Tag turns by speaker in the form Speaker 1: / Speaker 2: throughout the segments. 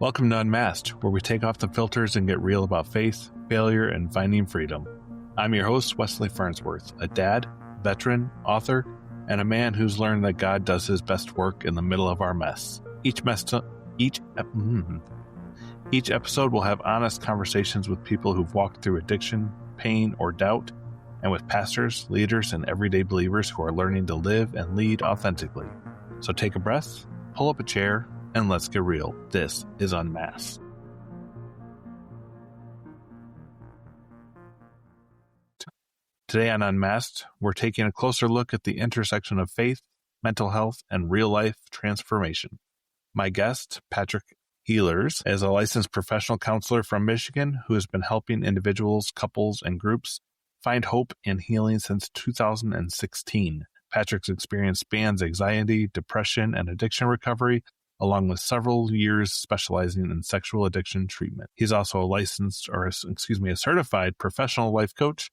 Speaker 1: Welcome to Unmasked, where we take off the filters and get real about faith, failure, and finding freedom. I'm your host, Wesley Farnsworth, a dad, veteran, author, and a man who's learned that God does his best work in the middle of our mess. Each episode will have honest conversations with people who've walked through addiction, pain, or doubt, and with pastors, leaders, and everyday believers who are learning to live and lead authentically. So take a breath, pull up a chair, and let's get real. This is Unmasked. Today on Unmasked, we're taking a closer look at the intersection of faith, mental health, and real-life transformation. My guest, Patrick Healers, is a licensed professional counselor from Michigan who has been helping individuals, couples, and groups find hope and healing since 2016. Patrick's experience spans anxiety, depression, and addiction recovery, along with several years specializing in sexual addiction treatment. He's also a certified professional life coach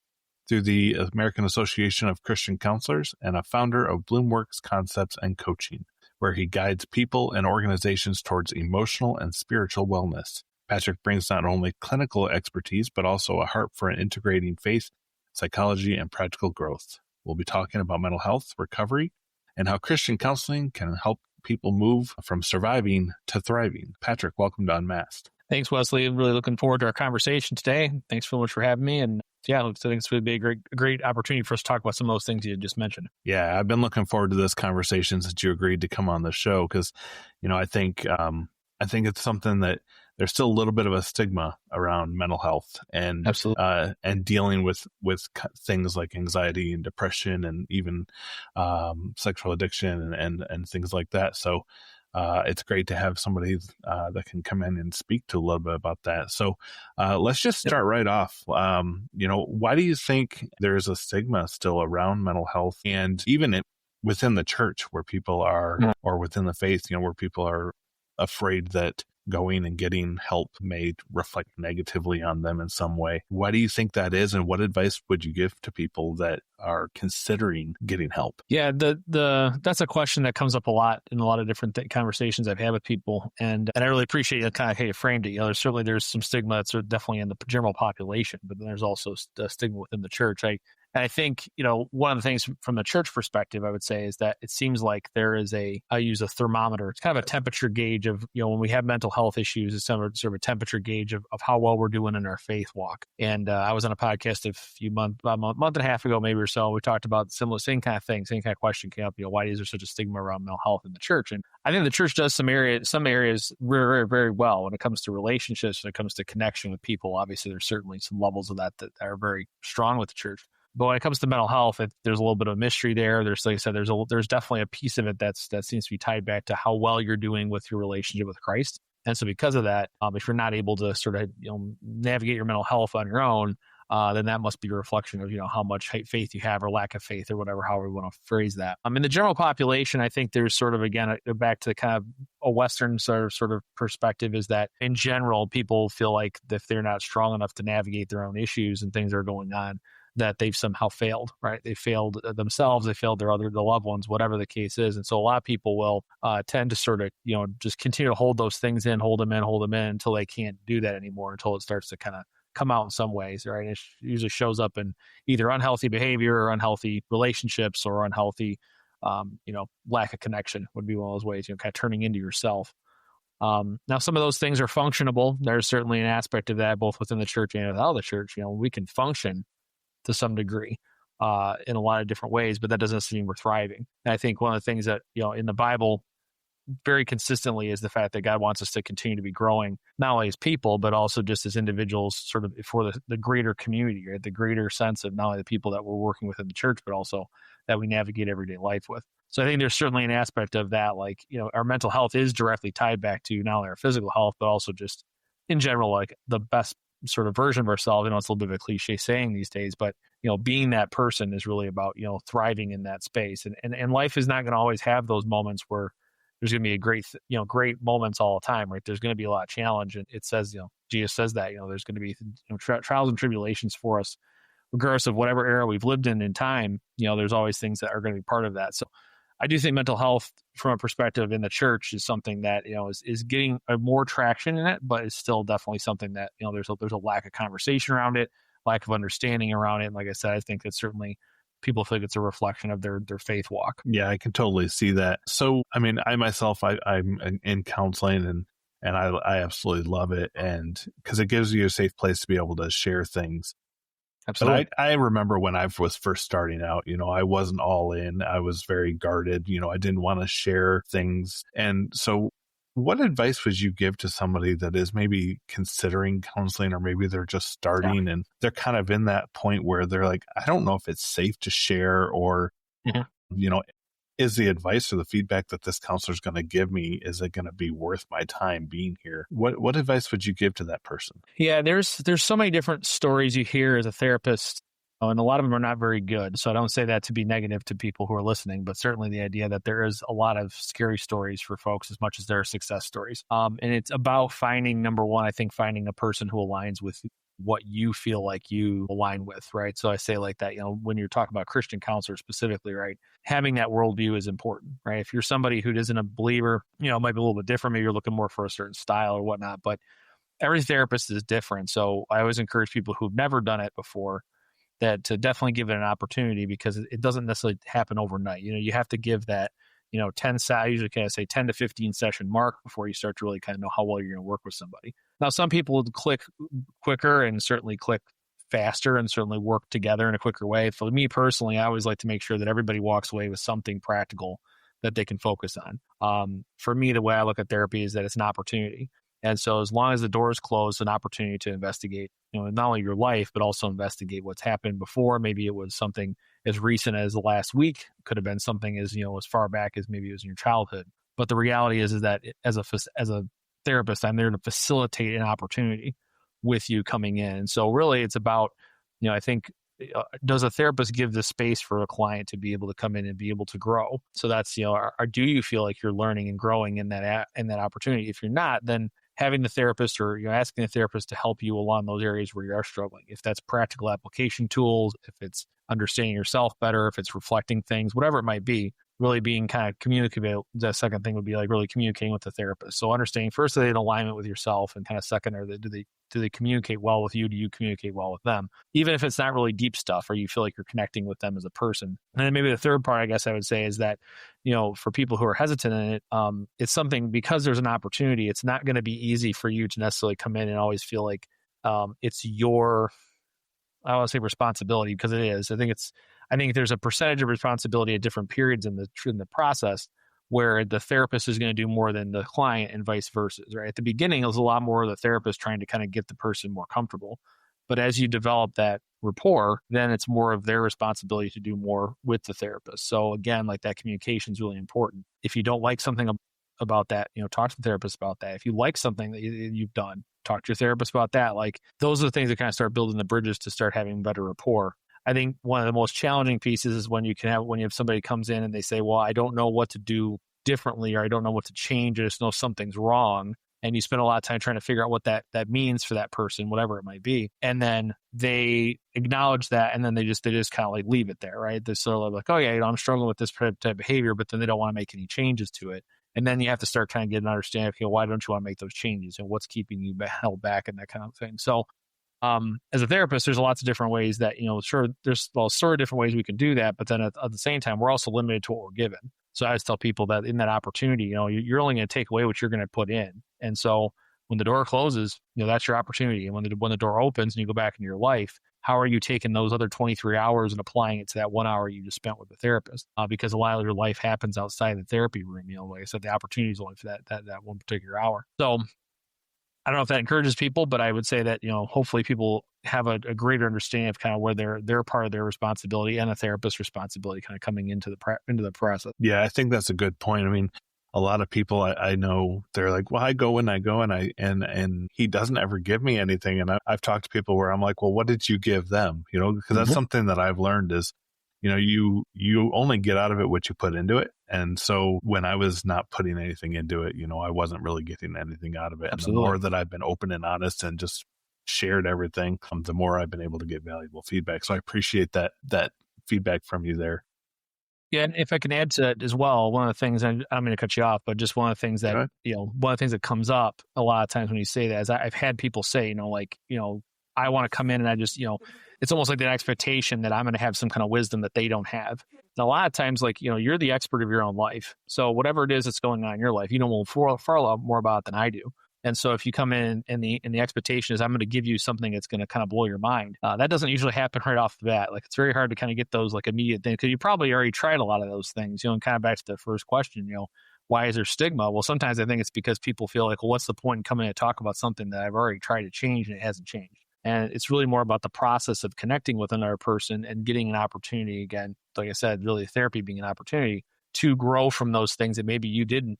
Speaker 1: through the American Association of Christian Counselors and a founder of Bloomworks Concepts and Coaching, where he guides people and organizations towards emotional and spiritual wellness. Patrick brings not only clinical expertise, but also a heart for integrating faith, psychology, and practical growth. We'll be talking about mental health, recovery, and how Christian counseling can help people move from surviving to thriving. Patrick, welcome to Unmasked.
Speaker 2: Thanks, Wesley. I'm really looking forward to our conversation today. Thanks so much for having me. And yeah, I think it's going to be a great opportunity for us to talk about some of those things you just mentioned.
Speaker 1: Yeah, I've been looking forward to this conversation since you agreed to come on the show because, I think it's something that there's still a little bit of a stigma around mental health and
Speaker 2: absolutely,
Speaker 1: and dealing with things like anxiety and depression and even sexual addiction and things like that. So it's great to have somebody that can come in and speak to a little bit about that. So let's just start right off. Why do you think there's a stigma still around mental health, and even within the church where people are, or within the faith, where people are afraid that going and getting help may reflect negatively on them in some way? Why do you think that is, and what advice would you give to people that are considering getting help?
Speaker 2: Yeah, that's a question that comes up a lot in a lot of different conversations I've had with people, and I really appreciate kind of how you framed it. There's some stigma that's definitely in the general population, but then there's also a stigma within the church. I think, one of the things from the church perspective, I would say, is that it seems like there is I use a thermometer. It's kind of a temperature gauge of, when we have mental health issues, it's sort of a temperature gauge of how well we're doing in our faith walk. And I was on a podcast about a month and a half ago, maybe or so. We talked about same kind of thing, same kind of question came up, why is there such a stigma around mental health in the church? And I think the church does some areas very, very, very well when it comes to relationships, when it comes to connection with people. Obviously, there's certainly some levels of that are very strong with the church. But when it comes to mental health, there's a little bit of mystery there. There's, like I said, there's definitely a piece of it that seems to be tied back to how well you're doing with your relationship with Christ. And so because of that, if you're not able to sort of navigate your mental health on your own, then that must be a reflection of how much faith you have or lack of faith or whatever, however we want to phrase that. In the general population, I think there's sort of, again, back to the kind of a Western sort of perspective, is that in general, people feel like if they're not strong enough to navigate their own issues and things that are going on, that they've somehow failed, right? They failed themselves, they failed their loved ones, whatever the case is. And so a lot of people will tend to sort of, just continue to hold those things in, hold them in until they can't do that anymore, until it starts to kind of come out in some ways, right? And it usually shows up in either unhealthy behavior or unhealthy relationships or unhealthy, lack of connection would be one of those ways, kind of turning into yourself. Now, some of those things are functionable. There's certainly an aspect of that, both within the church and without the church. We can function to some degree in a lot of different ways, but that doesn't mean we're thriving. And I think one of the things that, in the Bible very consistently is the fact that God wants us to continue to be growing, not only as people, but also just as individuals, sort of for the greater community, right? The greater sense of not only the people that we're working with in the church, but also that we navigate everyday life with. So I think there's certainly an aspect of that, our mental health is directly tied back to not only our physical health, but also just in general, the best sort of version of ourselves. It's a little bit of a cliche saying these days, but being that person is really about thriving in that space. And life is not going to always have those moments where there's going to be great moments all the time, right? There's going to be a lot of challenge, and it says, Jesus says that there's going to be trials and tribulations for us, regardless of whatever era we've lived in time. There's always things that are going to be part of that. So I do think mental health from a perspective in the church is something that, is getting more traction in it, but it's still definitely something that, there's a lack of conversation around it, lack of understanding around it. And like I said, I think that certainly people think it's a reflection of their faith walk.
Speaker 1: Yeah, I can totally see that. So, I mean, I myself, I'm in counseling and I absolutely love it. And because it gives you a safe place to be able to share things.
Speaker 2: Absolutely.
Speaker 1: But I remember when I was first starting out, I wasn't all in. I was very guarded. I didn't want to share things. And so what advice would you give to somebody that is maybe considering counseling, or maybe they're just starting and they're kind of in that point where they're like, I don't know if it's safe to share, or, is the advice or the feedback that this counselor is going to give me, is it going to be worth my time being here? What advice would you give to that person?
Speaker 2: Yeah, there's so many different stories you hear as a therapist, and a lot of them are not very good. So I don't say that to be negative to people who are listening, but certainly the idea that there is a lot of scary stories for folks as much as there are success stories. And it's about finding, number one, I think finding a person who aligns with what you feel like you align with, right? So I say like that, when you're talking about Christian counselors specifically, right? Having that worldview is important, right? If you're somebody who isn't a believer, it might be a little bit different. Maybe you're looking more for a certain style or whatnot, but every therapist is different. So I always encourage people who've never done it before that to definitely give it an opportunity, because it doesn't necessarily happen overnight. You have to give that, 10 usually kind of say 10 to 15 session mark before you start to really kind of know how well you're going to work with somebody. Now, some people would click quicker and certainly click faster and certainly work together in a quicker way. For me personally, I always like to make sure that everybody walks away with something practical that they can focus on. For me, the way I look at therapy is that it's an opportunity. And so as long as the door is closed, an opportunity to investigate, not only your life, but also investigate what's happened before. Maybe it was something as recent as the last week. It could have been something as, as far back as maybe it was in your childhood. But the reality is that as a therapist, I'm there to facilitate an opportunity with you coming in. And so really it's about, I think, does a therapist give the space for a client to be able to come in and be able to grow? So that's, do you feel like you're learning and growing in that opportunity? If you're not, then having the therapist or asking the therapist to help you along those areas where you are struggling. If that's practical application tools, if it's understanding yourself better, if it's reflecting things, whatever it might be, really being kind of communicative. The second thing would be like really communicating with the therapist. So understanding first, are they in alignment with yourself, and kind of second, do they communicate well with you? Do you communicate well with them? Even if it's not really deep stuff, or you feel like you're connecting with them as a person. And then maybe the third part, I guess I would say, is that, for people who are hesitant in it, it's something, because there's an opportunity, it's not going to be easy for you to necessarily come in and always feel like it's your, I want to say responsibility, because it is. I think there's a percentage of responsibility at different periods in the process where the therapist is going to do more than the client, and vice versa, right? At the beginning, it was a lot more of the therapist trying to kind of get the person more comfortable. But as you develop that rapport, then it's more of their responsibility to do more with the therapist. So again, like that communication is really important. If you don't like something about that, talk to the therapist about that. If you like something that you've done, talk to your therapist about that. Like, those are the things that kind of start building the bridges to start having better rapport. I think one of the most challenging pieces is when you have somebody comes in and they say, well, I don't know what to do differently, or I don't know what to change. I just know something's wrong. And you spend a lot of time trying to figure out what that means for that person, whatever it might be. And then they acknowledge that, and then they just kind of like leave it there, right? They're sort of like, oh yeah, I'm struggling with this type of behavior, but then they don't want to make any changes to it. And then you have to start kind of getting an understanding, okay, why don't you want to make those changes, and what's keeping you held back, and that kind of thing. So as a therapist, there's lots of different ways that, sure, there's sort of different ways we can do that. But then at the same time, we're also limited to what we're given. So I always tell people that in that opportunity, you're only going to take away what you're going to put in. And so when the door closes, that's your opportunity. And when the door opens and you go back into your life, how are you taking those other 23 hours and applying it to that 1 hour you just spent with the therapist? Because a lot of your life happens outside the therapy room. Like I said, the opportunity is only for that one particular hour. So I don't know if that encourages people, but I would say that, hopefully people have a greater understanding of kind of where they're part of their responsibility and a therapist's responsibility kind of coming into the process.
Speaker 1: Yeah, I think that's a good point. I mean, a lot of people I know, they're like, well, I go and he doesn't ever give me anything. And I've talked to people where I'm like, well, what did you give them? Because that's something that I've learned is, you only get out of it what you put into it. And so when I was not putting anything into it, I wasn't really getting anything out of it.
Speaker 2: Absolutely.
Speaker 1: And the more that I've been open and honest and just shared everything, the more I've been able to get valuable feedback. So I appreciate that feedback from you there.
Speaker 2: Yeah, and if I can add to that as well, one of the things, and I'm going to cut you off, but just one of the things that,
Speaker 1: Okay.
Speaker 2: one of the things that comes up a lot of times when you say that is I've had people say, I want to come in and I just, it's almost like that expectation that I'm going to have some kind of wisdom that they don't have. And a lot of times, like, you're the expert of your own life. So whatever it is that's going on in your life, you know far a lot more about it than I do. And so if you come in and the expectation is I'm going to give you something that's going to kind of blow your mind, that doesn't usually happen right off the bat. Like, it's very hard to kind of get those like immediate things because you probably already tried a lot of those things, and kind of back to the first question, why is there stigma? Well, sometimes I think it's because people feel like, well, what's the point in coming to talk about something that I've already tried to change and it hasn't changed? And it's really more about the process of connecting with another person and getting an opportunity, again, like I said, really therapy being an opportunity to grow from those things that maybe you didn't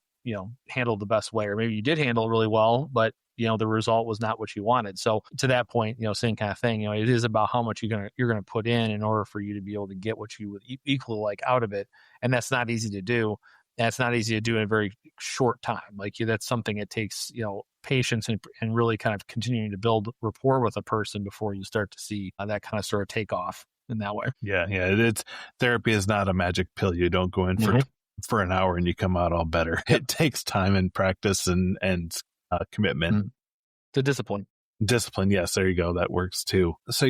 Speaker 2: handle the best way, or maybe you did handle it really well, but the result was not what you wanted. So to that point, same kind of thing, it is about how much you're going to put in order for you to be able to get what you would equally like out of it. And that's not easy to do. And it's not easy to do in a very short time. Like, that's something it takes, patience and really kind of continuing to build rapport with a person before you start to see that kind of sort of take off in that way.
Speaker 1: Yeah. It's therapy is not a magic pill. You don't go in for an hour and you come out all better. It takes time and practice and commitment.
Speaker 2: The discipline.
Speaker 1: Yes, there you go. That works too. So,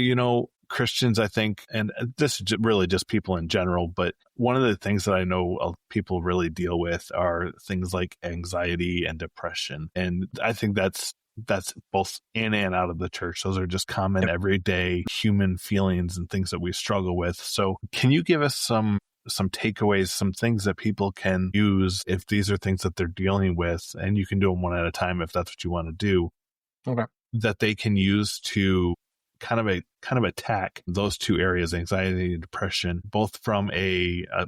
Speaker 1: Christians, I think, and this is really just people in general, but one of the things that I know people really deal with are things like anxiety and depression. And I think that's both in and out of the church. Those are just common everyday human feelings and things that we struggle with. So can you give us some takeaways, some things that people can use if these are things that they're dealing with, and you can do them one at a time if that's what you want to do, that they can use to kind of attack those two areas, anxiety and depression, both from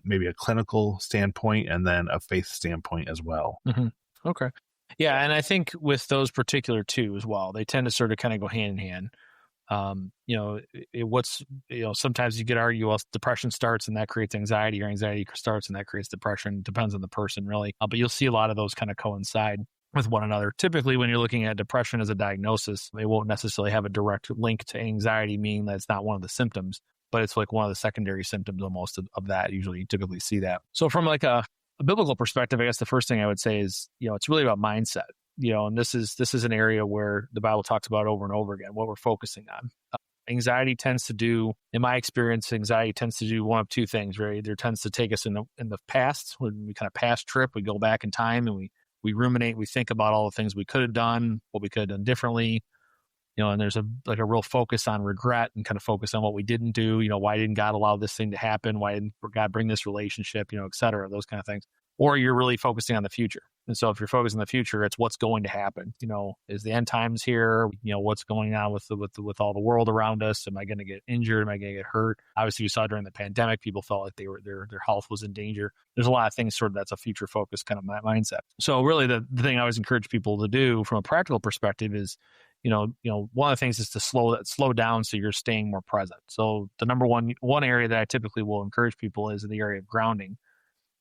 Speaker 1: maybe a clinical standpoint and then a faith standpoint as well.
Speaker 2: Okay. Yeah. And I think with those particular two as well, they tend to sort of kind of go hand in hand. Sometimes you could argue, well, depression starts and that creates anxiety, or anxiety starts and that creates depression. It depends on the person, really. But you'll see a lot of those kind of coincide with one another. Typically, when you're looking at depression as a diagnosis, it won't necessarily have a direct link to anxiety, meaning that it's not one of the symptoms, but it's like one of the secondary symptoms almost of that. Usually you typically see that. So from like a biblical perspective, I guess the first thing I would say is, it's really about mindset. And this is an area where the Bible talks about over and over again, what we're focusing on. Anxiety tends to do, in my experience, one of two things, right? Either tends to take us in the past, when we kind of past trip, we go back in time and we ruminate, we think about all the things we could have done, what we could have done differently, and there's a real focus on regret and kind of focus on what we didn't do, why didn't God allow this thing to happen? Why didn't God bring this relationship, et cetera, those kind of things. Or you're really focusing on the future. And so if you're focused on the future, it's what's going to happen. Is the end times here? What's going on with all the world around us? Am I going to get injured? Am I going to get hurt? Obviously, we saw during the pandemic, people felt like their health was in danger. There's a lot of things sort of that's a future focused kind of mindset. So really, the thing I always encourage people to do from a practical perspective is, one of the things is to slow down so you're staying more present. So the number one area that I typically will encourage people is in the area of grounding,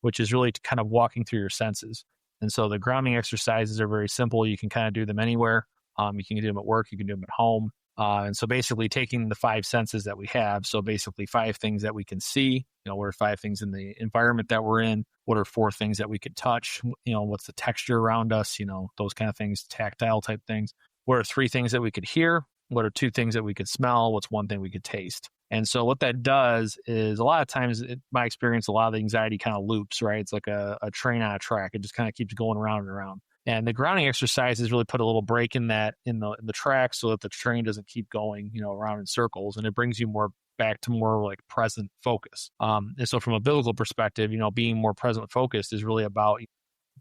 Speaker 2: which is really kind of walking through your senses. And so the grounding exercises are very simple. You can kind of do them anywhere. You can do them at work. You can do them at home. And so basically taking the 5 senses that we have. So basically 5 things that we can see, what are 5 things in the environment that we're in? What are 4 things that we could touch? What's the texture around us? Those kind of things, tactile type things. What are 3 things that we could hear? What are 2 things that we could smell? What's 1 thing we could taste? And so what that does is a lot of times, in my experience, a lot of the anxiety kind of loops, right? It's like a train on a track. It just kind of keeps going around and around. And the grounding exercises really put a little break in that in the track so that the train doesn't keep going, around in circles, and it brings you more back to more like present focus. And so from a biblical perspective, being more present focused is really about,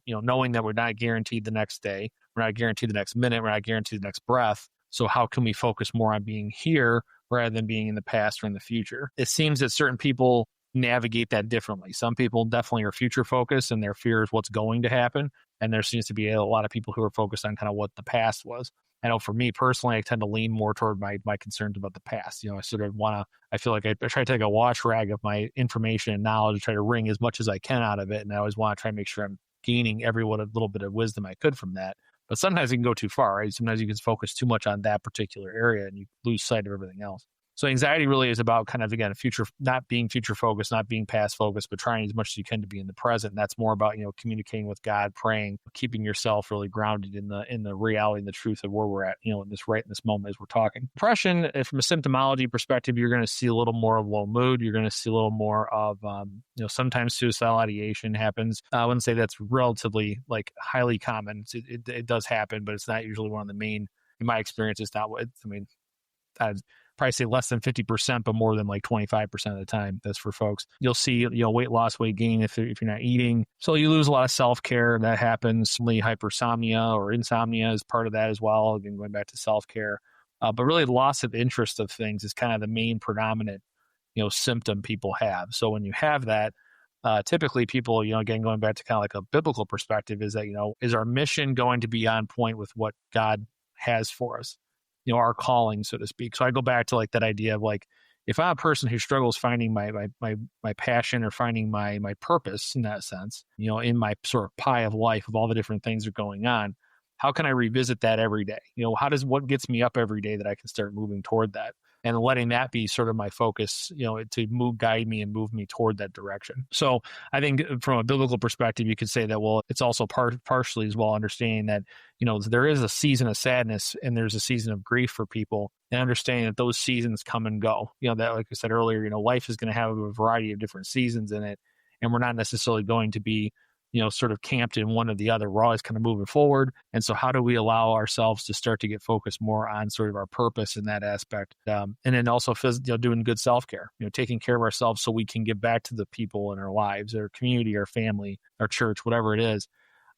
Speaker 2: knowing that we're not guaranteed the next day, we're not guaranteed the next minute, we're not guaranteed the next breath. So how can we focus more on being here rather than being in the past or in the future? It seems that certain people navigate that differently. Some people definitely are future focused and their fear is what's going to happen. And there seems to be a lot of people who are focused on kind of what the past was. I know for me personally, I tend to lean more toward my concerns about the past. I sort of I feel like I try to take a wash rag of my information and knowledge and try to wring as much as I can out of it. And I always want to try to make sure I'm gaining a little bit of wisdom I could from that. But sometimes you can go too far, right? Sometimes you can focus too much on that particular area and you lose sight of everything else. So anxiety really is about kind of, again, not being future focused, not being past focused, but trying as much as you can to be in the present. And that's more about, communicating with God, praying, keeping yourself really grounded in the reality and the truth of where we're at, in this moment as we're talking. Depression, from a symptomology perspective, you're going to see a little more of low mood. You're going to see a little more of, sometimes suicidal ideation happens. I wouldn't say that's relatively highly common. It does happen, but it's not usually one of the main, in my experience, it's not what, I'd probably say less than 50%, but more than 25% of the time. That's for folks. You'll see, weight loss, weight gain if you're not eating. So you lose a lot of self-care. That happens. Hypersomnia or insomnia is part of that as well. Again, going back to self-care. But really loss of interest of things is kind of the main predominant, symptom people have. So when you have that, typically people, again, going back to kind of like a biblical perspective is that, is our mission going to be on point with what God has for us? Our calling, so to speak. So I go back to that idea of if I'm a person who struggles finding my passion or finding my purpose in that sense, in my sort of pie of life of all the different things that are going on, how can I revisit that every day? What gets me up every day that I can start moving toward that? And letting that be sort of my focus, to guide me and move me toward that direction. So I think from a biblical perspective, you could say that, well, it's also partially as well understanding that, there is a season of sadness and there's a season of grief for people, and understanding that those seasons come and go. That, like I said earlier, life is going to have a variety of different seasons in it, and we're not necessarily going to be sort of camped in one or the other. We're always kind of moving forward. And so how do we allow ourselves to start to get focused more on sort of our purpose in that aspect? And then also doing good self-care, taking care of ourselves so we can give back to the people in our lives, our community, our family, our church, whatever it is.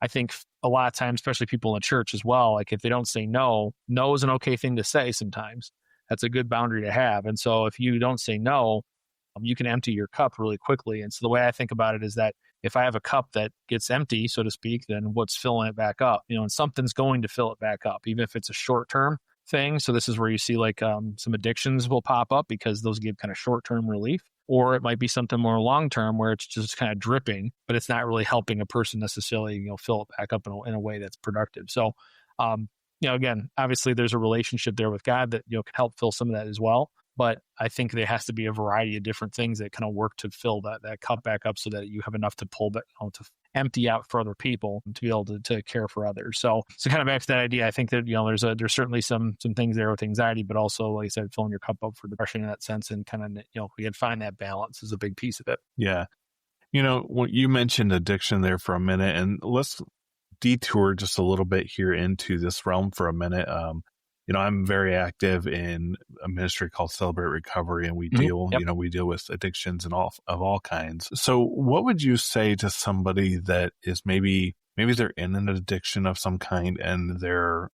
Speaker 2: I think a lot of times, especially people in the church as well, if they don't say no is an okay thing to say sometimes. That's a good boundary to have. And so if you don't say no, you can empty your cup really quickly. And so the way I think about it is that if I have a cup that gets empty, so to speak, then what's filling it back up? And something's going to fill it back up, even if it's a short-term thing. So this is where you see some addictions will pop up because those give kind of short-term relief. Or it might be something more long-term where it's just kind of dripping, but it's not really helping a person necessarily, fill it back up in a way that's productive. So, again, obviously there's a relationship there with God that, can help fill some of that as well. But I think there has to be a variety of different things that kind of work to fill that cup back up so that you have enough to pull back, to empty out for other people to be able to care for others. So kind of back to that idea, I think that, there's certainly some things there with anxiety, but also, like I said, filling your cup up for depression in that sense, and kind of, we can find that balance is a big piece of it.
Speaker 1: Yeah. When you mentioned addiction there for a minute, and let's detour just a little bit here into this realm for a minute. I'm very active in a ministry called Celebrate Recovery, and we deal, we deal with addictions and of all kinds. So what would you say to somebody that is maybe they're in an addiction of some kind and they're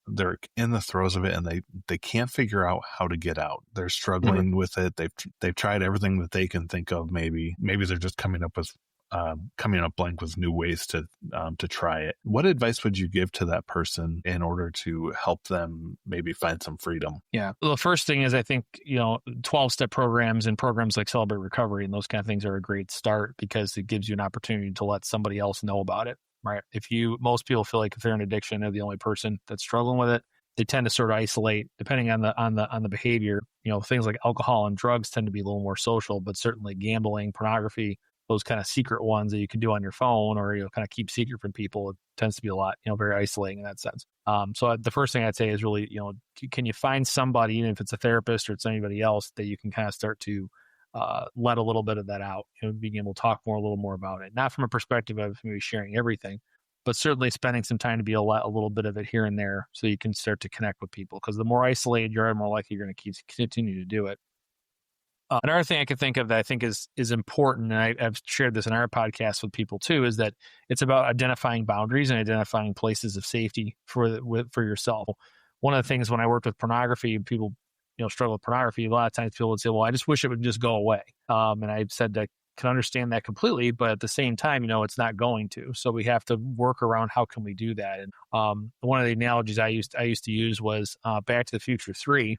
Speaker 1: in the throes of it and they can't figure out how to get out? They're struggling with it. They've tried everything that they can think of. Maybe they're just coming up blank with new ways to try it. What advice would you give to that person in order to help them maybe find some freedom?
Speaker 2: Yeah. Well, the first thing is, I think, 12-step programs and programs like Celebrate Recovery and those kind of things are a great start because it gives you an opportunity to let somebody else know about it, right? Most people feel like if they're in addiction, they're the only person that's struggling with it. They tend to sort of isolate depending on the behavior. Things like alcohol and drugs tend to be a little more social, but certainly gambling, pornography, those kind of secret ones that you can do on your phone or, kind of keep secret from people, it tends to be a lot, very isolating in that sense. So the first thing I'd say is really, can you find somebody, even if it's a therapist or it's anybody else, that you can kind of start to let a little bit of that out, being able to talk a little more about it, not from a perspective of maybe sharing everything, but certainly spending some time to be a little bit of it here and there so you can start to connect with people. Because the more isolated you are, the more likely you're going to continue to do it. Another thing I can think of that I think is important, and I've shared this in our podcast with people too, is that it's about identifying boundaries and identifying places of safety for yourself. One of the things when I worked with pornography, people struggle with pornography. A lot of times people would say, "Well, I just wish it would just go away." And I said that I can understand that completely, but at the same time, it's not going to. So we have to work around how can we do that. And one of the analogies I used to use was Back to the Future 3.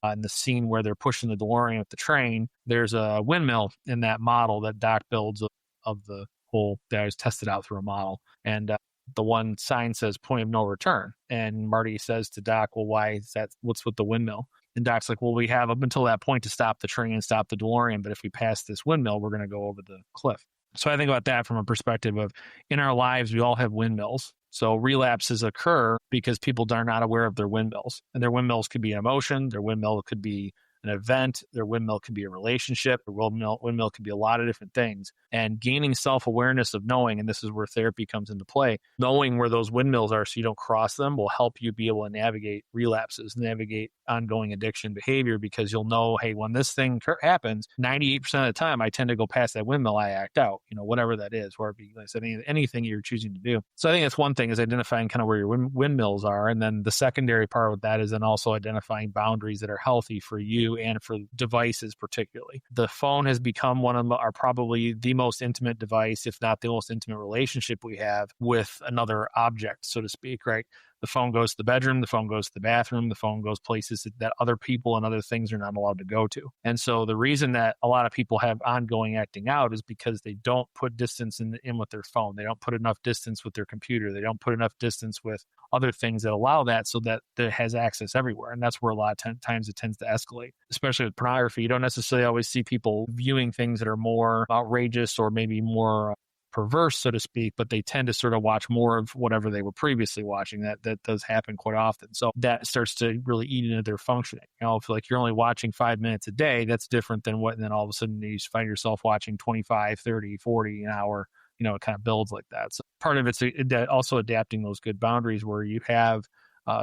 Speaker 2: In the scene where they're pushing the DeLorean with the train, there's a windmill in that model that Doc builds of the whole that was tested out through a model. And the one sign says point of no return. And Marty says to Doc, well, why is that? What's with the windmill? And Doc's like, well, we have up until that point to stop the train, stop the DeLorean. But if we pass this windmill, we're going to go over the cliff. So I think about that from a perspective of in our lives, we all have windmills. So relapses occur because people are not aware of their windmills. And their windmills could be an emotion. Their windmill could be an event. Their windmill could be a relationship. Their windmill could be a lot of different things. And gaining self-awareness of knowing, and this is where therapy comes into play, knowing where those windmills are so you don't cross them will help you be able to navigate relapses, navigate ongoing addiction behavior, because you'll know, hey, when this thing happens, 98% of the time, I tend to go past that windmill, I act out, whatever that is, or like I said, anything you're choosing to do. So I think that's one thing, is identifying kind of where your windmills are. And then the secondary part with that is then also identifying boundaries that are healthy for you and for devices particularly. The phone has become one of our probably the most intimate device, if not the most intimate relationship we have with another object, so to speak, right? The phone goes to the bedroom, the phone goes to the bathroom, the phone goes places that other people and other things are not allowed to go to. And so the reason that a lot of people have ongoing acting out is because they don't put distance in with their phone. They don't put enough distance with their computer. They don't put enough distance with other things that allow that, so that it has access everywhere. And that's where a lot of times it tends to escalate, especially with pornography. You don't necessarily always see people viewing things that are more outrageous or maybe more perverse, so to speak, but they tend to sort of watch more of whatever they were previously watching. That does happen quite often. So that starts to really eat into their functioning. If like you're only watching 5 minutes a day, that's different than what, and then all of a sudden you find yourself watching 25, 30, 40 an hour. It kind of builds like that. So part of it's also adapting those good boundaries where you have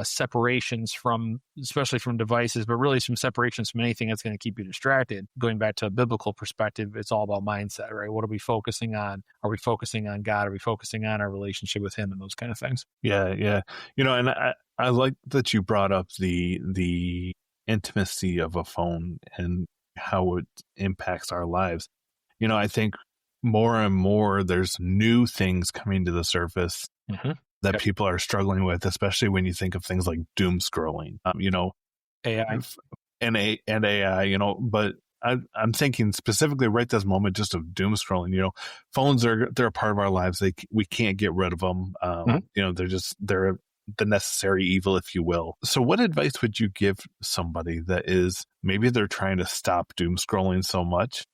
Speaker 2: separations from, especially from devices, but really some separations from anything that's going to keep you distracted. Going back to a biblical perspective, it's all about mindset, right? What are we focusing on? Are we focusing on God? Are we focusing on our relationship with Him and those kind of things?
Speaker 1: Yeah. And I like that you brought up the intimacy of a phone and how it impacts our lives. I think more and more there's new things coming to the surface that people are struggling with, especially when you think of things like doom scrolling,
Speaker 2: AI
Speaker 1: and AI, but I'm thinking specifically right this moment just of doom scrolling. Phones they're a part of our lives. We can't get rid of them. They're the necessary evil, if you will. So what advice would you give somebody that is, maybe they're trying to stop doom scrolling so much,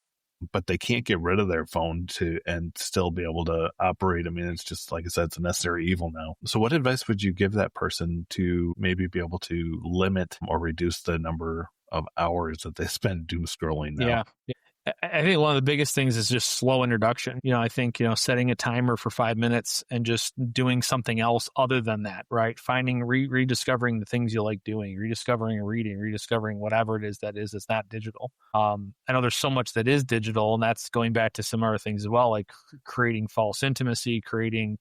Speaker 1: but they can't get rid of their phone and still be able to operate? I mean, it's just, like I said, it's a necessary evil now. So what advice would you give that person to maybe be able to limit or reduce the number of hours that they spend doom scrolling now?
Speaker 2: Yeah. I think one of the biggest things is just slow introduction. I think, setting a timer for 5 minutes and just doing something else other than that, right? Finding, rediscovering the things you like doing, rediscovering a reading, rediscovering whatever it is that's not digital. I know there's so much that is digital, and that's going back to some other things as well, like creating false intimacy, creating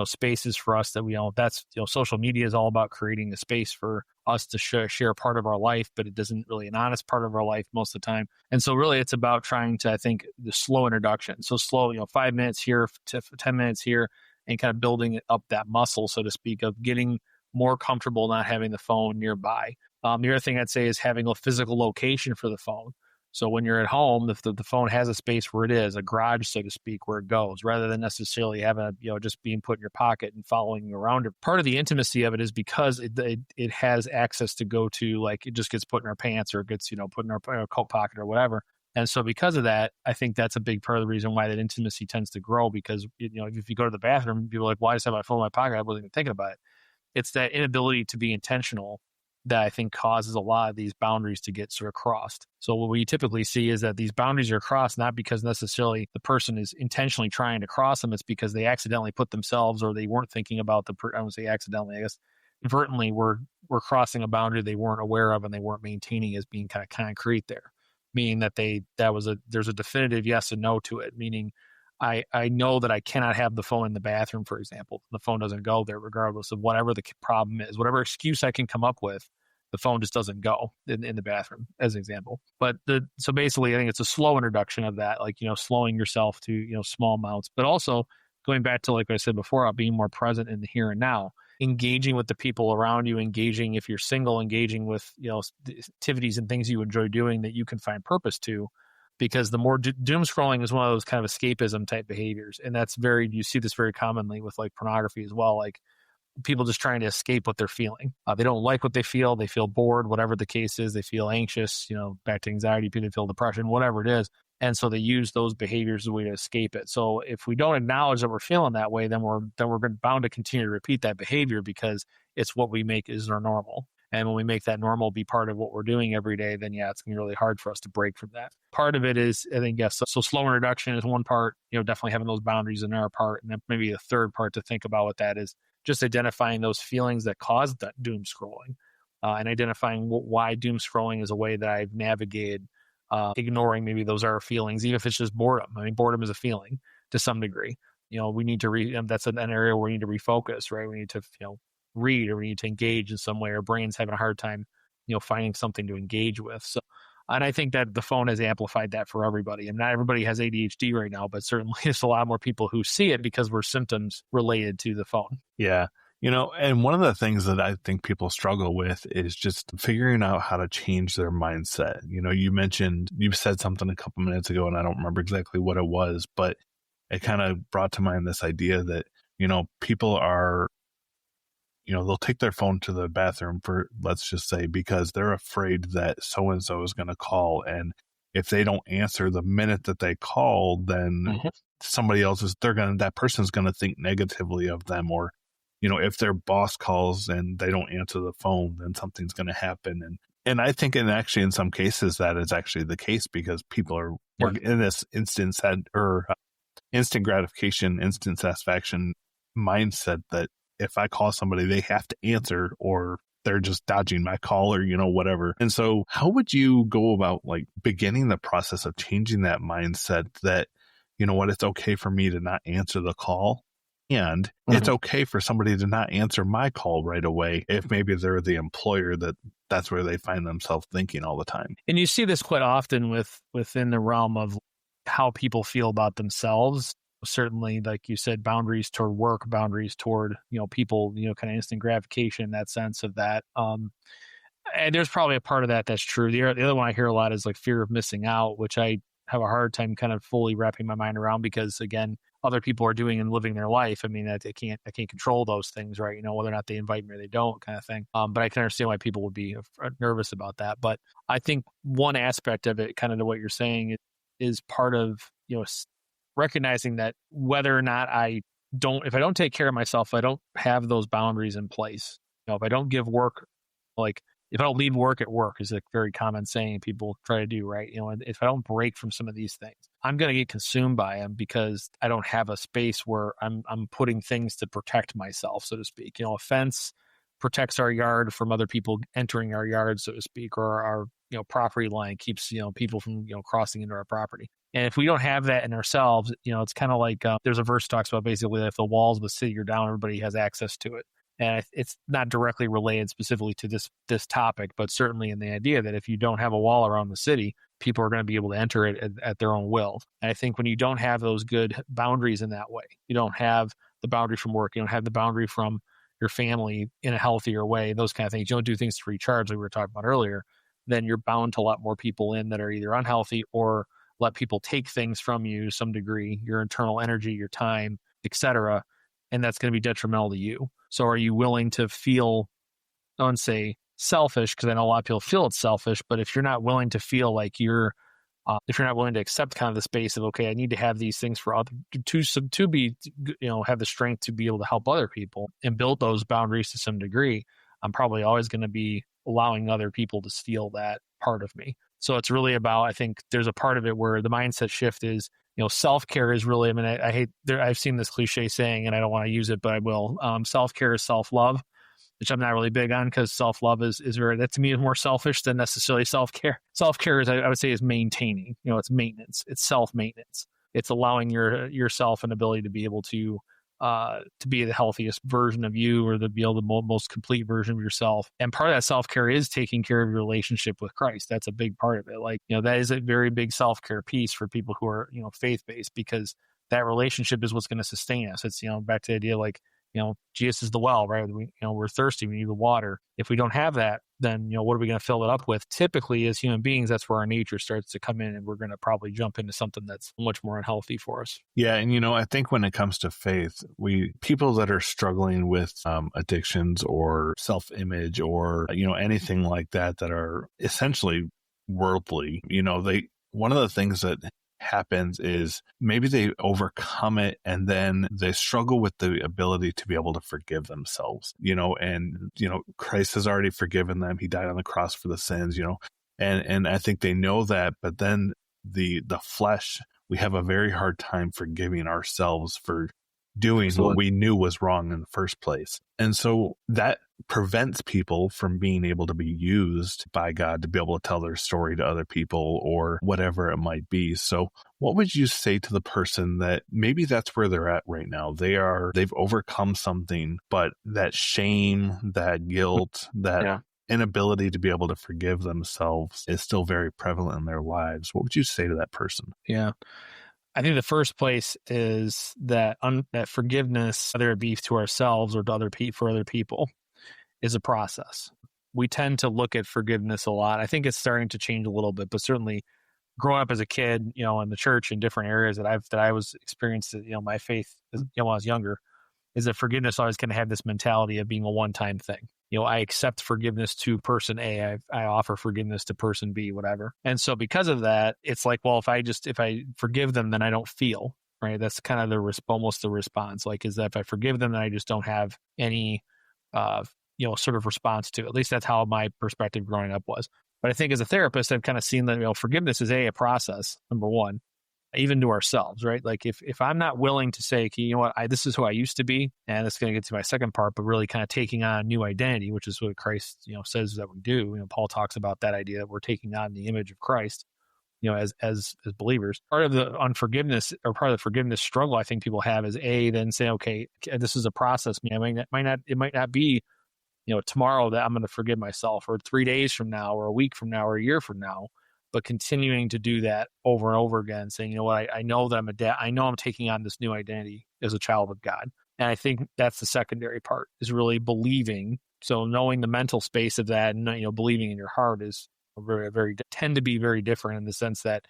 Speaker 2: spaces for us that that's, social media is all about creating a space for us to share part of our life, but it isn't really an honest part of our life most of the time. And so really it's about trying to, I think, the slow introduction. So slow, 5 minutes here to 10 minutes here, and kind of building up that muscle, so to speak, of getting more comfortable not having the phone nearby. The other thing I'd say is having a physical location for the phone. So when you're at home, if the phone has a space where it is, a garage, so to speak, where it goes, rather than necessarily having just being put in your pocket and following you around it. Part of the intimacy of it is because it has access to go to, like, it just gets put in our pants, or it gets, put in our coat pocket or whatever. And so because of that, I think that's a big part of the reason why that intimacy tends to grow, because, if you go to the bathroom, people are like, why does I have my phone in my pocket? I wasn't even thinking about it. It's that inability to be intentional that I think causes a lot of these boundaries to get sort of crossed. So what we typically see is that these boundaries are crossed not because necessarily the person is intentionally trying to cross them. It's because they accidentally put themselves, or they weren't thinking about I would say accidentally, I guess, inadvertently were crossing a boundary they weren't aware of and they weren't maintaining as being kind of concrete there. Meaning that there's a definitive yes and no to it. Meaning I know that I cannot have the phone in the bathroom, for example. The phone doesn't go there regardless of whatever the problem is, whatever excuse I can come up with. The phone just doesn't go in the bathroom, as an example. But so basically, I think it's a slow introduction of that, like, slowing yourself to, small amounts, but also going back to, like I said before, about being more present in the here and now, engaging with the people around you, engaging, if you're single, engaging with, activities and things you enjoy doing that you can find purpose to, because the more doom scrolling is one of those kind of escapism type behaviors. And you see this very commonly with like pornography as well. Like, people just trying to escape what they're feeling. They don't like what they feel. They feel bored, whatever the case is. They feel anxious, back to anxiety, people feel depression, whatever it is. And so they use those behaviors as a way to escape it. So if we don't acknowledge that we're feeling that way, then we're bound to continue to repeat that behavior because it's what we make is our normal. And when we make that normal be part of what we're doing every day, then it's going to be really hard for us to break from that. Part of it is, I think, yes, so slow reduction is one part, definitely having those boundaries in our part. And then maybe a third part to think about with that is just identifying those feelings that cause that doom scrolling and identifying why doom scrolling is a way that I've navigated ignoring maybe those are feelings, even if it's just boredom. I mean, boredom is a feeling to some degree. We need to that's an area where we need to refocus, right? We need to, read, or we need to engage in some way. Our brain's having a hard time, finding something to engage with. So, and I think that the phone has amplified that for everybody. And not everybody has ADHD right now, but certainly there's a lot more people who see it because we're symptoms related to the phone.
Speaker 1: Yeah. And one of the things that I think people struggle with is just figuring out how to change their mindset. You said something a couple minutes ago, and I don't remember exactly what it was, but it kind of brought to mind this idea that, people are, they'll take their phone to the bathroom for, let's just say, because they're afraid that so-and-so is going to call. And if they don't answer the minute that they call, then somebody else that person's going to think negatively of them. Or, if their boss calls and they don't answer the phone, then something's going to happen. And I think, in some cases, that is actually the case because people are in this instant gratification, instant satisfaction mindset that if I call somebody, they have to answer or they're just dodging my call or, whatever. And so how would you go about beginning the process of changing that mindset that, it's okay for me to not answer the call, and it's okay for somebody to not answer my call right away if maybe they're the employer that's where they find themselves thinking all the time.
Speaker 2: And you see this quite often within the realm of how people feel about themselves. Certainly, like you said, boundaries toward work, boundaries toward, people, kind of instant gratification, that sense of that. And there's probably a part of that that's true. The other one I hear a lot is fear of missing out, which I have a hard time kind of fully wrapping my mind around because, again, other people are doing and living their life. I mean, I can't control those things, right? Whether or not they invite me or they don't, kind of thing. But I can understand why people would be nervous about that. But I think one aspect of it, kind of to what you're saying, is part of, recognizing that whether or not if I don't take care of myself, I don't have those boundaries in place. If I don't give work, if I don't leave work at work is a very common saying people try to do, right? And if I don't break from some of these things, I'm going to get consumed by them because I don't have a space where I'm putting things to protect myself, so to speak. A fence protects our yard from other people entering our yard, so to speak, or our property line keeps people from crossing into our property. And if we don't have that in ourselves, it's kind of like there's a verse talks about basically if the walls of the city are down, everybody has access to it. And it's not directly related specifically to this topic, but certainly in the idea that if you don't have a wall around the city, people are going to be able to enter it at their own will. And I think when you don't have those good boundaries in that way, you don't have the boundary from work, you don't have the boundary from your family in a healthier way, those kind of things, you don't do things to recharge like we were talking about earlier, then you're bound to let more people in that are either unhealthy or let people take things from you to some degree, your internal energy, your time, etc. And that's going to be detrimental to you. So are you willing to feel, I wouldn't say selfish, because I know a lot of people feel it's selfish, but if you're not willing to feel like if you're not willing to accept kind of the space of, okay, I need to have these things for other to be, have the strength to be able to help other people and build those boundaries to some degree, I'm probably always going to be allowing other people to steal that part of me. So it's really about, I think there's a part of it where the mindset shift is, self-care is really, I've seen this cliche saying and I don't want to use it, but I will. Self-care is self-love, which I'm not really big on because self-love is very, that to me is more selfish than necessarily self-care. Self-care is, I would say, is maintaining, it's maintenance, it's self-maintenance. It's allowing yourself an ability to be able to be the healthiest version of you or to be able the most complete version of yourself. And part of that self-care is taking care of your relationship with Christ. That's a big part of it. That is a very big self-care piece for people who are, faith-based, because that relationship is what's going to sustain us. It's, back to the idea, Jesus is the well, right? We're thirsty. We need the water. If we don't have that, then, what are we going to fill it up with? Typically, as human beings, that's where our nature starts to come in, and we're going to probably jump into something that's much more unhealthy for us.
Speaker 1: Yeah. And, I think when it comes to faith, people that are struggling with addictions or self-image or, anything like that are essentially worldly, one of the things that happens is maybe they overcome it and then they struggle with the ability to be able to forgive themselves, and Christ has already forgiven them. He died on the cross for the sins, and I think they know that, but then the flesh, we have a very hard time forgiving ourselves for doing what we knew was wrong in the first place. And so that prevents people from being able to be used by God to be able to tell their story to other people or whatever it might be. So what would you say to the person that maybe that's where they're at right now? They've overcome something, but that shame, that guilt, that inability to be able to forgive themselves is still very prevalent in their lives. What would you say to that person?
Speaker 2: Yeah. I think the first place is that that forgiveness, whether it be to ourselves or to other people, is a process. We tend to look at forgiveness a lot. I think it's starting to change a little bit, but certainly growing up as a kid, in the church in different areas that I was experienced, my faith, when I was younger, is that forgiveness always kind of have this mentality of being a one-time thing. I accept forgiveness to person A, I offer forgiveness to person B, whatever. And so because of that, it's like, well, if I forgive them, then I don't feel, right? That's kind of almost the response. Like, is that if I forgive them, then I just don't have any, sort of response to it. At least that's how my perspective growing up was. But I think as a therapist, I've kind of seen that, forgiveness is a process, number one, even to ourselves, right? Like if I'm not willing to say, okay, this is who I used to be, and it's going to get to my second part, but really kind of taking on a new identity, which is what Christ, says that we do. Paul talks about that idea that we're taking on the image of Christ, as believers. Part of the unforgiveness or part of the forgiveness struggle I think people have is then say, okay, this is a process. It might not be, tomorrow that I'm going to forgive myself, or 3 days from now, or a week from now, or a year from now. But continuing to do that over and over again, saying, I know that I know I'm taking on this new identity as a child of God. And I think that's the secondary part, is really believing. So knowing the mental space of that and, believing in your heart is tend to be very different in the sense that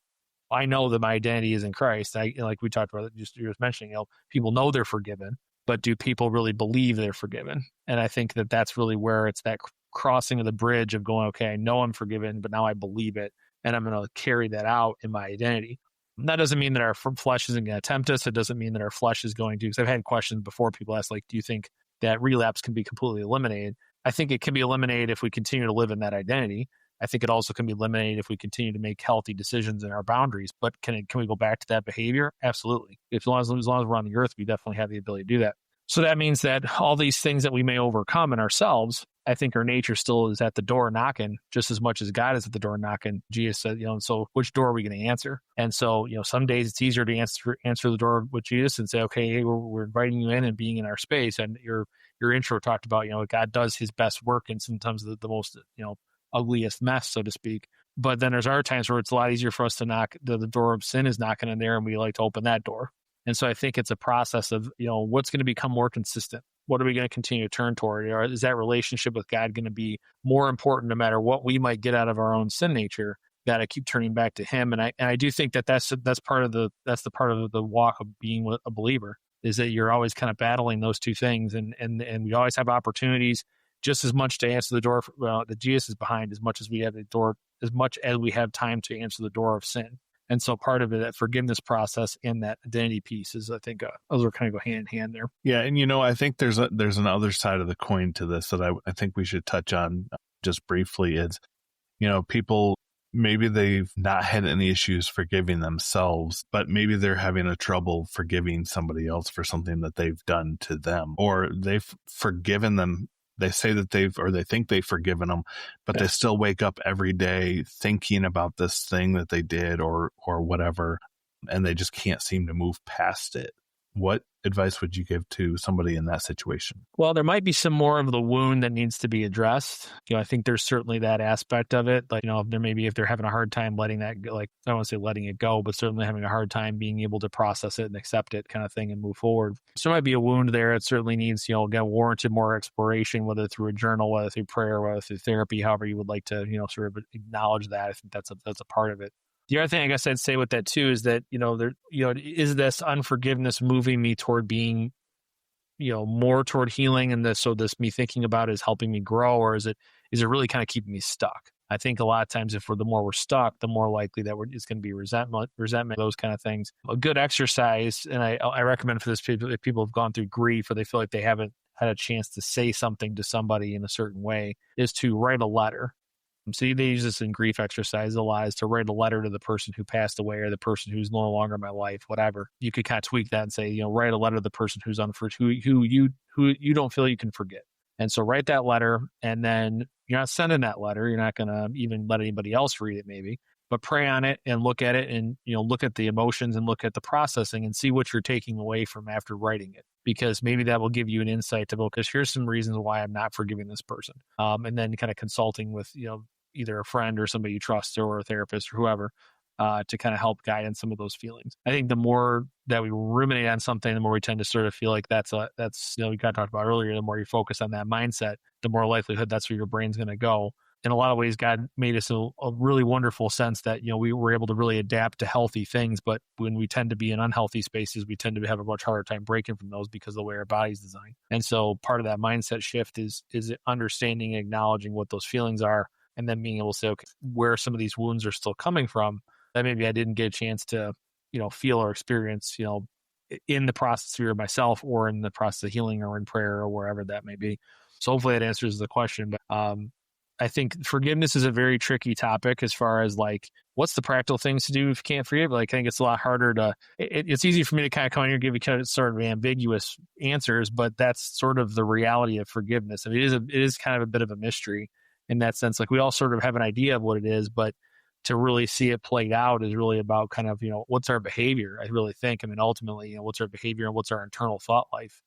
Speaker 2: I know that my identity is in Christ. Like we talked about, you were mentioning, people know they're forgiven, but do people really believe they're forgiven? And I think that that's really where it's that crossing of the bridge of going, okay, I know I'm forgiven, but now I believe it. And I'm going to carry that out in my identity. And that doesn't mean that our flesh isn't going to tempt us. It doesn't mean that our flesh is going to, because I've had questions before, people ask, like, do you think that relapse can be completely eliminated? I think it can be eliminated if we continue to live in that identity. I think it also can be eliminated if we continue to make healthy decisions in our boundaries. But can we go back to that behavior? Absolutely. As long as we're on the earth, we definitely have the ability to do that. So that means that all these things that we may overcome in ourselves, I think our nature still is at the door knocking just as much as God is at the door knocking. Jesus said, so which door are we going to answer? And so, some days it's easier to answer the door with Jesus and say, okay, hey, we're inviting you in and being in our space. And your intro talked about, God does his best work in sometimes the most, ugliest mess, so to speak. But then there's other times where it's a lot easier for us to knock, the door of sin is knocking in there, and we like to open that door. And so I think it's a process of, what's going to become more consistent? What are we going to continue to turn toward? Or is that relationship with God going to be more important no matter what we might get out of our own sin nature? Got to keep turning back to him. And I do think that's part of the part of the walk of being a believer, is that you're always kind of battling those two things. And we always have opportunities just as much to answer the door that Jesus is behind, as much as we have time to answer the door of sin. And so part of it, that forgiveness process and that identity piece is, I think, those are kind of go hand in hand there.
Speaker 1: Yeah. And, I think there's another side of the coin to this that I think we should touch on just briefly. Is, people, maybe they've not had any issues forgiving themselves, but maybe they're having a trouble forgiving somebody else for something that they've done to them, or they've forgiven them. They say that they think they've forgiven them, but they still wake up every day thinking about this thing that they did or whatever, and they just can't seem to move past it. what advice would you give to somebody in that situation?
Speaker 2: Well, there might be some more of the wound that needs to be addressed. I think there's certainly that aspect of it. Like, there may be, if they're having a hard time letting that go, like, I don't want to say letting it go, but certainly having a hard time being able to process it and accept it kind of thing and move forward. So there might be a wound there. It certainly needs, again, warranted more exploration, whether through a journal, whether through prayer, whether through therapy, however you would like to, sort of acknowledge that. I think that's a part of it. The other thing I guess I'd say with that too is that, is this unforgiveness moving me toward being, more toward healing, and this me thinking about it is helping me grow, or is it really kind of keeping me stuck? I think a lot of times the more we're stuck, the more likely that it's going to be resentment, those kind of things. A good exercise, and I recommend for this, if people have gone through grief or they feel like they haven't had a chance to say something to somebody in a certain way, is to write a letter. So they use this in grief exercise a lot, is to write a letter to the person who passed away or the person who's no longer in my life, whatever. You could kind of tweak that and say, write a letter to the person who's who you don't feel you can forget. And so write that letter, and then you're not sending that letter. You're not going to even let anybody else read it maybe, but pray on it and look at it and, look at the emotions and look at the processing and see what you're taking away from after writing it. Because maybe that will give you an insight to go, because here's some reasons why I'm not forgiving this person. And then kind of consulting with, either a friend or somebody you trust or a therapist or whoever, to kind of help guide in some of those feelings. I think the more that we ruminate on something, the more we tend to sort of feel like that's we kind of talked about earlier, the more you focus on that mindset, the more likelihood that's where your brain's going to go. In a lot of ways, God made us a really wonderful sense that, we were able to really adapt to healthy things. But when we tend to be in unhealthy spaces, we tend to have a much harder time breaking from those because of the way our body's designed. And so part of that mindset shift is understanding and acknowledging what those feelings are, and then being able to say, okay, where some of these wounds are still coming from that maybe I didn't get a chance to, feel or experience, in the process of myself or in the process of healing or in prayer or wherever that may be. So hopefully that answers the question. But I think forgiveness is a very tricky topic as far as like, what's the practical things to do if you can't forgive? Like, I think it's a lot harder to, it's easy for me to kind of come in here and give you kind of sort of ambiguous answers, but that's sort of the reality of forgiveness. I mean, it is kind of a bit of a mystery in that sense. Like, we all sort of have an idea of what it is, but to really see it played out is really about kind of, what's our behavior? I really think, ultimately, what's our behavior and what's our internal thought life,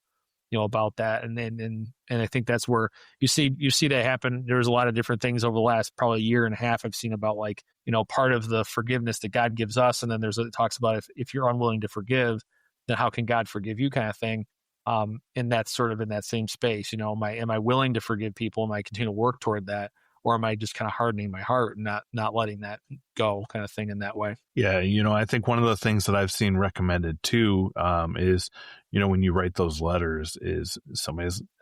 Speaker 2: about that. And I think that's where you see that happen. There's a lot of different things over the last probably year and a half I've seen about, like, part of the forgiveness that God gives us. And then it talks about if you're unwilling to forgive, then how can God forgive you, kind of thing. And that's sort of in that same space. Am I willing to forgive people? Am I continue to work toward that? Or am I just kind of hardening my heart and not letting that go, kind of thing, in that way?
Speaker 1: Yeah, I think one of the things that I've seen recommended too is, when you write those letters, is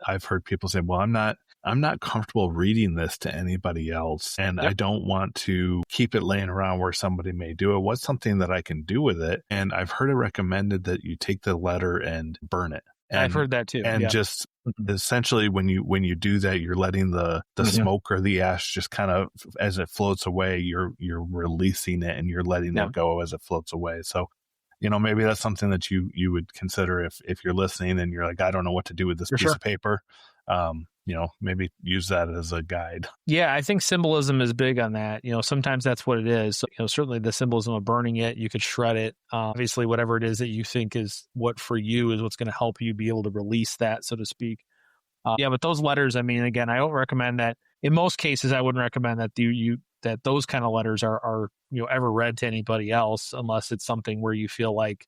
Speaker 1: I've heard people say, well, I'm not comfortable reading this to anybody else, and
Speaker 2: Yep.
Speaker 1: I don't want to keep it laying around where somebody may do it. What's something that I can do with it? And I've heard it recommended that you take the letter and burn it. And,
Speaker 2: I've heard that too.
Speaker 1: And
Speaker 2: yeah.
Speaker 1: just essentially when you do that, you're letting the smoke or the ash just kind of, as it floats away, you're releasing it and you're letting it go as it floats away. So, maybe that's something that you would consider if you're listening and you're like, I don't know what to do with this piece of paper. Maybe use that as a guide.
Speaker 2: Yeah, I think symbolism is big on that. Sometimes that's what it is. So, certainly the symbolism of burning it, you could shred it. Obviously, whatever it is that you think is what for you is what's going to help you be able to release that, so to speak. But those letters, again, I don't recommend that. In most cases, I wouldn't recommend that that those kind of letters are ever read to anybody else, unless it's something where you feel like,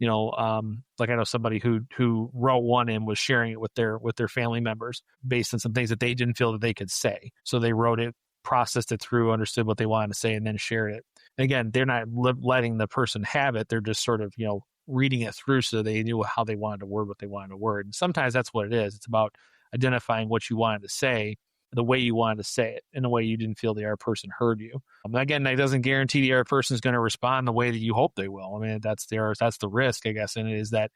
Speaker 2: like I know somebody who wrote one and was sharing it with their family members based on some things that they didn't feel that they could say. So they wrote it, processed it through, understood what they wanted to say, and then shared it. And again, they're not letting the person have it. They're just sort of, reading it through so they knew how they wanted to word what they wanted to word. And sometimes that's what it is. It's about identifying what you wanted to say, the way you wanted to say it, in a way you didn't feel the other person heard you. Again, that doesn't guarantee the other person is going to respond the way that you hope they will. That's the risk, I guess, and it is that,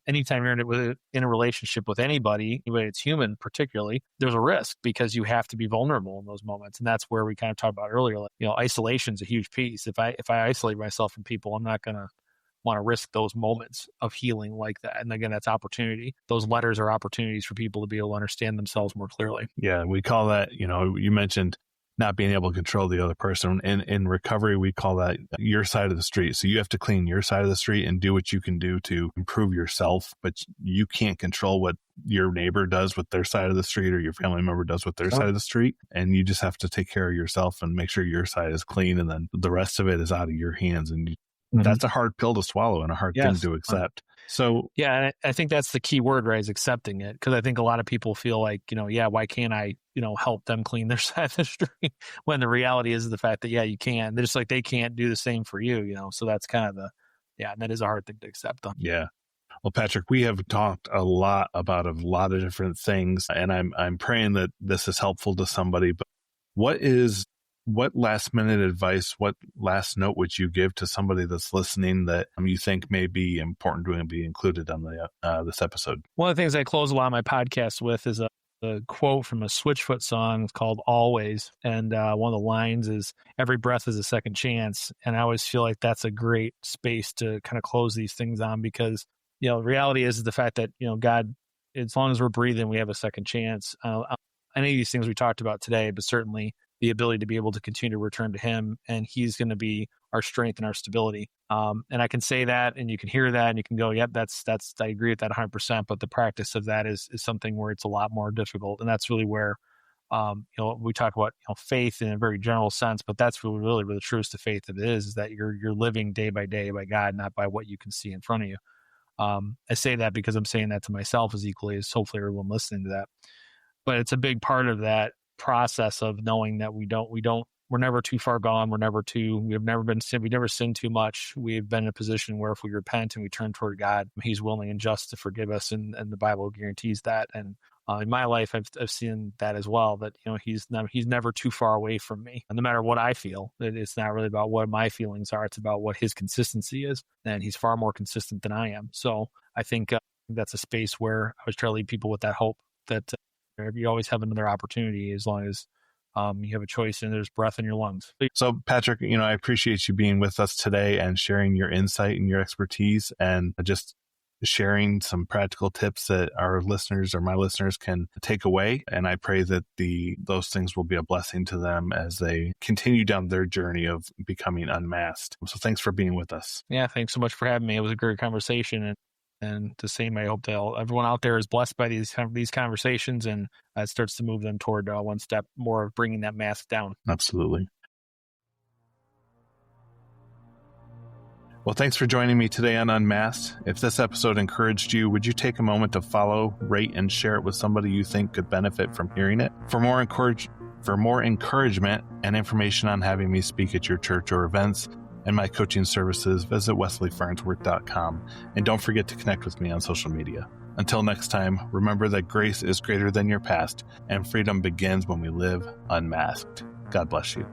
Speaker 2: anytime you're in a relationship with anybody it's human particularly, there's a risk because you have to be vulnerable in those moments. And that's where we kind of talked about earlier, like, isolation is a huge piece. If I isolate myself from people, I'm not going to want to risk those moments of healing like that. And again, that's opportunity. Those letters are opportunities for people to be able to understand themselves more clearly.
Speaker 1: Yeah, we call that, you mentioned not being able to control the other person. In recovery, we call that your side of the street. So you have to clean your side of the street and do what you can do to improve yourself, but you can't control what your neighbor does with their side of the street or your family member does with their side of the street. And you just have to take care of yourself and make sure your side is clean. And then the rest of it is out of your hands. And that's a hard pill to swallow and a hard thing to accept. So,
Speaker 2: yeah, I think that's the key word, right? Is accepting it. Because I think a lot of people feel like, why can't I, help them clean their side of the street? When the reality is the fact that, you can. They're just like, they can't do the same for you, So that's kind of and that is a hard thing to accept.
Speaker 1: Yeah. Well, Patrick, we have talked a lot about a lot of different things, and I'm praying that this is helpful to somebody. But what last minute advice, what last note would you give to somebody that's listening that you think may be important to be included on this episode?
Speaker 2: One of the things I close a lot of my podcasts with is a quote from a Switchfoot song called Always. And one of the lines is, every breath is a second chance. And I always feel like that's a great space to kind of close these things on, because, the reality is the fact that, God, as long as we're breathing, we have a second chance. Any of these things we talked about today, but certainly the ability to be able to continue to return to him, and he's going to be our strength and our stability. And I can say that, and you can hear that, and you can go, yep, that's, I agree with that 100%. But the practice of that is something where it's a lot more difficult. And that's really where, we talk about, faith in a very general sense, but that's really the truest of faith that it is that you're living day by day by God, not by what you can see in front of you. I say that because I'm saying that to myself as equally as hopefully everyone listening to that. But it's a big part of that process of knowing that we're never too far gone. We've never sinned too much. We've been in a position where if we repent and we turn toward God, he's willing and just to forgive us. And the Bible guarantees that. And in my life, I've seen that as well, that, he's never too far away from me. And no matter what I feel, it's not really about what my feelings are. It's about what his consistency is. And he's far more consistent than I am. So I think that's a space where I was trying to lead people with that hope that you always have another opportunity as long as you have a choice and there's breath in your lungs.
Speaker 1: So, Patrick, I appreciate you being with us today and sharing your insight and your expertise and just sharing some practical tips that our listeners or my listeners can take away. And I pray that those things will be a blessing to them as they continue down their journey of becoming unmasked. So thanks for being with us.
Speaker 2: Yeah, thanks so much for having me. It was a great conversation. And the same, I hope that everyone out there is blessed by these conversations, and it starts to move them toward one step more of bringing that mask down.
Speaker 1: Absolutely. Well, thanks for joining me today on Unmasked. If this episode encouraged you, would you take a moment to follow, rate, and share it with somebody you think could benefit from hearing it? For more encouragement and information on having me speak at your church or events and my coaching services, visit wesleyfarnsworth.com. And don't forget to connect with me on social media. Until next time, remember that grace is greater than your past, and freedom begins when we live unmasked. God bless you.